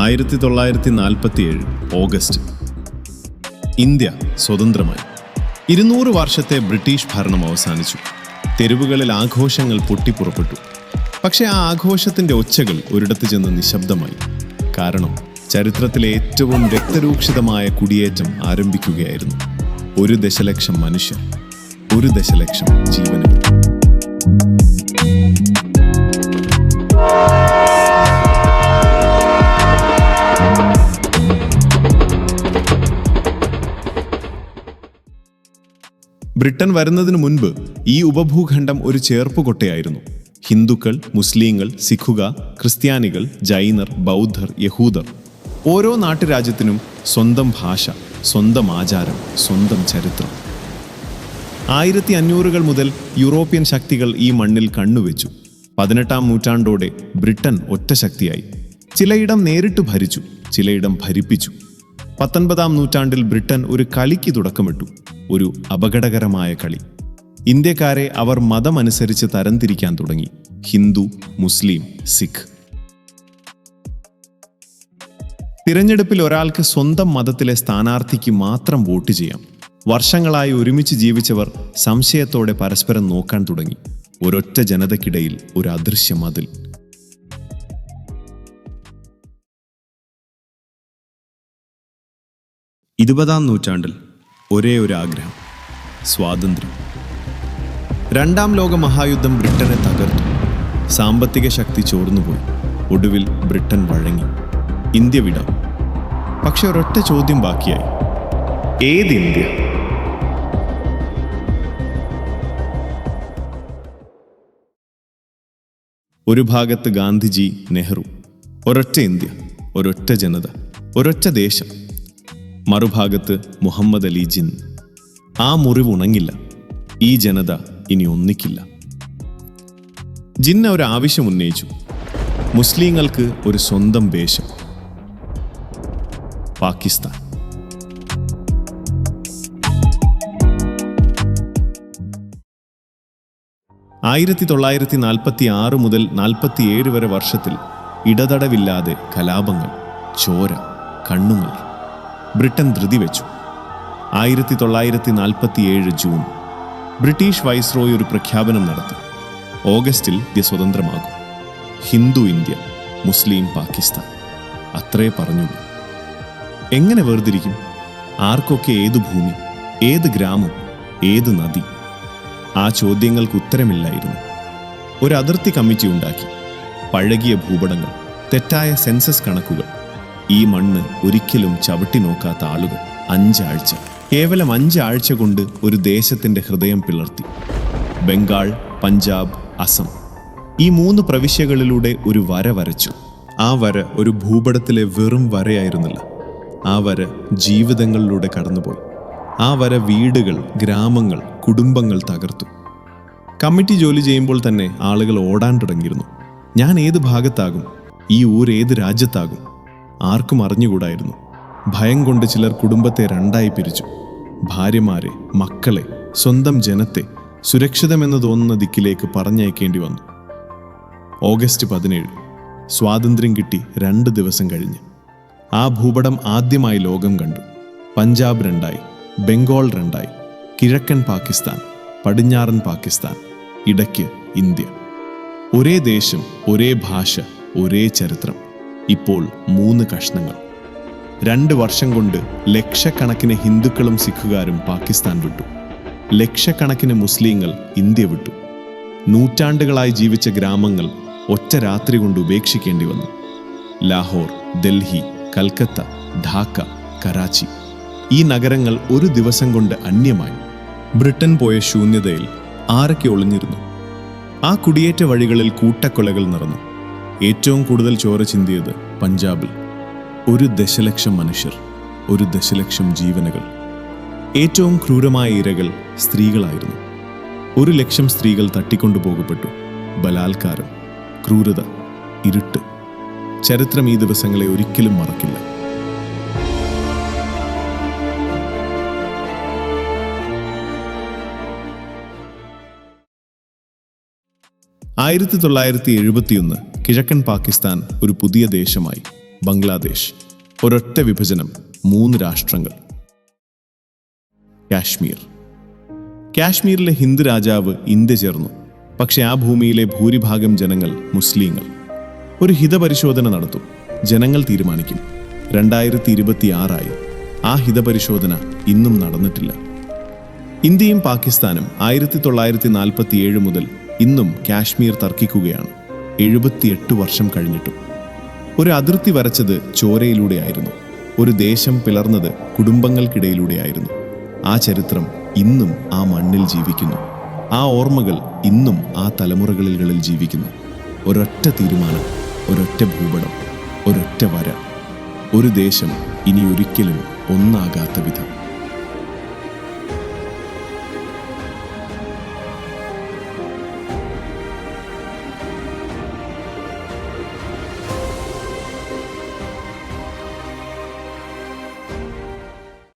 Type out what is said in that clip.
1947 August. India സ്വതന്ത്രമായി. 200 വർഷത്തെ British ഭരണം അവസാനിച്ചു. തെരുവുകളിൽ ആഘോഷങ്ങൾ പൊട്ടിപ്പുറപ്പെട്ടു. പക്ഷേ ആ ആഘോഷത്തിൻ്റെ ഒച്ചകൾ ഒരിടത്ത് ചെന്ന് നിശബ്ദമായി. കാരണം ചരിത്രത്തിലെ ഏറ്റവും രക്തരൂക്ഷിതമായ കുടിയേറ്റം ആരംഭിക്കുകയായിരുന്നു. 1 ദശലക്ഷം മനുഷ്യർ, 1 ദശലക്ഷം ജീവനുകൾ. ബ്രിട്ടൻ വരുന്നതിനു മുൻപ് ഈ ഉപഭൂഖണ്ഡം ഒരു ചേർപ്പുകൊട്ടയായിരുന്നു. ഹിന്ദുക്കൾ, മുസ്ലിങ്ങൾ, സിഖുകാർ, ക്രിസ്ത്യാനികൾ, ജൈനർ, ബൗദ്ധർ, യഹൂദർ. ഓരോ നാട്ടുരാജ്യത്തിനും സ്വന്തം ഭാഷ, സ്വന്തം ആചാരം, സ്വന്തം ചരിത്രം. 1500-കൾ മുതൽ യൂറോപ്യൻ ശക്തികൾ ഈ മണ്ണിൽ കണ്ണുവെച്ചു. 18-ാം നൂറ്റാണ്ടോടെ ബ്രിട്ടൻ ഒറ്റ ശക്തിയായി. ചിലയിടം നേരിട്ട് ഭരിച്ചു, ചിലയിടം ഭരിപ്പിച്ചു. 19-ാം നൂറ്റാണ്ടിൽ ബ്രിട്ടൻ ഒരു കളിക്ക് തുടക്കമിട്ടു, ഒരു അപകടകരമായ കളി. ഇന്ത്യക്കാരെ അവർ മതമനുസരിച്ച് തരംതിരിക്കാൻ തുടങ്ങി: ഹിന്ദു, മുസ്ലിം, സിഖ്. തിരഞ്ഞെടുപ്പിൽ ഒരാൾക്ക് സ്വന്തം മതത്തിലെ സ്ഥാനാർത്ഥിക്ക് മാത്രം വോട്ട് ചെയ്യാം. വർഷങ്ങളായി ഒരുമിച്ച് ജീവിച്ചവർ സംശയത്തോടെ പരസ്പരം നോക്കാൻ തുടങ്ങി. ഒരൊറ്റ ജനതയ്ക്കിടയിൽ ഒരു അദൃശ്യ മതിൽ. ഇരുപതാം നൂറ്റാണ്ടിൽ ഒരേ ഒരു ആഗ്രഹം: സ്വാതന്ത്ര്യം. 2-ാം ലോക മഹായുദ്ധം ബ്രിട്ടനെ തകർത്തു. സാമ്പത്തിക ശക്തി ചോർന്നുപോയി. ഒടുവിൽ ബ്രിട്ടൻ വഴങ്ങി. ഇന്ത്യ വിടാം. പക്ഷെ ഒരൊറ്റ ചോദ്യം ബാക്കിയായി: ഏത് ഇന്ത്യ? ഒരു ഭാഗത്ത് ഗാന്ധിജി, നെഹ്റു. ഒരൊറ്റ ഇന്ത്യ, ഒരൊറ്റ ജനത, ഒരൊറ്റ ദേശം. മറുഭാഗത്ത് മുഹമ്മദ് അലി ജിന്ന. ആ മുറിവ് ഉണങ്ങില്ല. ഈ ജനത ഇനി ഒന്നിക്കില്ല. ജിന്ന ഒരു ആവശ്യം ഉന്നയിച്ചു: മുസ്ലിങ്ങൾക്ക് ഒരു സ്വന്തം ദേശം, പാകിസ്ഥാൻ. ആയിരത്തി 1946 മുതൽ 47 വരെ വർഷത്തിൽ ഇടതടവില്ലാതെ കലാപങ്ങൾ, ചോര, കണ്ണുനീർ. ബ്രിട്ടൻ ധൃതി വെച്ചു. 1947 ജൂൺ ബ്രിട്ടീഷ് വൈസ്രോയി ഒരു പ്രഖ്യാപനം നടത്തി: ഓഗസ്റ്റിൽ ഇന്ത്യ സ്വതന്ത്രമാകും. ഹിന്ദു ഇന്ത്യ, മുസ്ലിം പാകിസ്ഥാൻ. അത്രേ പറഞ്ഞുള്ളൂ. എങ്ങനെ വേർതിരിക്കും? ആർക്കൊക്കെ ഏതു ഭൂമി, ഏത് ഗ്രാമം, ഏത് നദി? ആ ചോദ്യങ്ങൾക്ക് ഉത്തരമില്ലായിരുന്നു. ഒരു അതിർത്തി കമ്മിറ്റി ഉണ്ടാക്കി. പഴകിയ ഭൂപടങ്ങൾ, തെറ്റായ സെൻസസ് കണക്കുകൾ. ഈ മണ്ണ് ഒരിക്കലും ചവിട്ടി നോക്കാത്ത ആളുകൾ. 5 ആഴ്ച, കേവലം 5 ആഴ്ച കൊണ്ട് ഒരു ദേശത്തിൻ്റെ ഹൃദയം പിളർത്തി. ബംഗാൾ, പഞ്ചാബ്, അസം, ഈ 3 പ്രവിശ്യകളിലൂടെ ഒരു വര വരച്ചു. ആ വര ഒരു ഭൂപടത്തിലെ വെറും വരയായിരുന്നില്ല. ആ വര ജീവിതങ്ങളിലൂടെ കടന്നുപോയി. ആ വര വീടുകൾ, ഗ്രാമങ്ങൾ, കുടുംബങ്ങൾ തകർത്തു. കമ്മിറ്റി ജോലി ചെയ്യുമ്പോൾ തന്നെ ആളുകൾ ഓടാൻ തുടങ്ങിയിരുന്നു. ഞാൻ ഏത് ഭാഗത്താകും? ഈ ഊര് ഏത് രാജ്യത്താകും? ആർക്കും അറിഞ്ഞുകൂടായിരുന്നു. ഭയം കൊണ്ട് ചിലർ കുടുംബത്തെ 2ആയി പിരിച്ചു. ഭാര്യമാരെ, മക്കളെ, സ്വന്തം ജനത്തെ സുരക്ഷിതമെന്ന് തോന്നുന്ന ദിക്കിലേക്ക് പറഞ്ഞയക്കേണ്ടി വന്നു. ഓഗസ്റ്റ് 17 സ്വാതന്ത്ര്യം കിട്ടി 2 ദിവസം കഴിഞ്ഞ് ആ ഭൂപടം ആദ്യമായി ലോകം കണ്ടു. പഞ്ചാബ് 2ആയി, ബംഗാൾ 2ആയി, കിഴക്കൻ പാകിസ്ഥാൻ, പടിഞ്ഞാറൻ പാകിസ്ഥാൻ, ഇടയ്ക്ക് ഇന്ത്യ. ഒരേ ദേശം, ഒരേ ഭാഷ, ഒരേ ചരിത്രം. ഇപ്പോൾ 3 കഷ്ണങ്ങൾ. 2 വർഷം കൊണ്ട് ലക്ഷക്കണക്കിന് ഹിന്ദുക്കളും സിഖുകാരും പാകിസ്ഥാൻ വിട്ടു. ലക്ഷക്കണക്കിന് മുസ്ലിങ്ങൾ ഇന്ത്യ വിട്ടു. നൂറ്റാണ്ടുകളായി ജീവിച്ച ഗ്രാമങ്ങൾ ഒറ്റ രാത്രി കൊണ്ട് ഉപേക്ഷിക്കേണ്ടി വന്നു. ലാഹോർ, ഡൽഹി, കൽക്കത്ത, ഢാക്ക, കറാച്ചി, ഈ നഗരങ്ങൾ ഒരു ദിവസം കൊണ്ട് അന്യമായി. ബ്രിട്ടൻ പോയ ശൂന്യതയിൽ ആരൊക്കെ ഒളിഞ്ഞിരുന്നു? ആ കുടിയേറ്റ വഴികളിൽ കൂട്ടക്കൊലകൾ നടന്നു. ഏറ്റവും കൂടുതൽ ചോര ചിന്തിയത് പഞ്ചാബിൽ. 1 ദശലക്ഷം മനുഷ്യർ, 1 ദശലക്ഷം ജീവനുകൾ. ഏറ്റവും ക്രൂരമായ ഇരകൾ സ്ത്രീകളായിരുന്നു. 1 ലക്ഷം സ്ത്രീകൾ തട്ടിക്കൊണ്ടുപോകപ്പെട്ടു. ബലാത്കാരം, ക്രൂരത, ഇരുട്ട്. ചരിത്രം ഈ ദിവസങ്ങളെ ഒരിക്കലും മറക്കില്ല. 1971 കിഴക്കൻ പാകിസ്ഥാൻ ഒരു പുതിയ ദേശമായി. ബംഗ്ലാദേശ്. ഒരൊറ്റ വിഭജനം, 3 രാഷ്ട്രങ്ങൾ. കാശ്മീർ. കാശ്മീരിലെ ഹിന്ദ് രാജാവ് ഇന്ത്യ ചേർന്നു. പക്ഷെ ആ ഭൂമിയിലെ ഭൂരിഭാഗം ജനങ്ങൾ മുസ്ലിങ്ങൾ. ഒരു ഹിതപരിശോധന നടത്തും. ജനങ്ങൾ തീരുമാനിക്കും. 2026 ആ ഹിതപരിശോധന ഇന്നും നടന്നിട്ടില്ല. ഇന്ത്യയും പാകിസ്ഥാനും 1947 മുതൽ ഇന്നും കാശ്മീർ തർക്കിക്കുകയാണ്. 78 വർഷം കഴിഞ്ഞിട്ടും. ഒരു അതിർത്തി വരച്ചത് ചോരയിലൂടെയായിരുന്നു. ഒരു ദേശം പിളർന്നത് കുടുംബങ്ങൾക്കിടയിലൂടെയായിരുന്നു. ആ ചരിത്രം ഇന്നും ആ മണ്ണിൽ ജീവിക്കുന്നു. ആ ഓർമ്മകൾ ഇന്നും ആ തലമുറകളിൽ ജീവിക്കുന്നു. ഒരൊറ്റ തീരുമാനം, ഒരൊറ്റ ഭൂപടം, ഒരൊറ്റ വര. ഒരു ദേശം ഇനി ഒരിക്കലും ഒന്നാകാത്ത വിധം.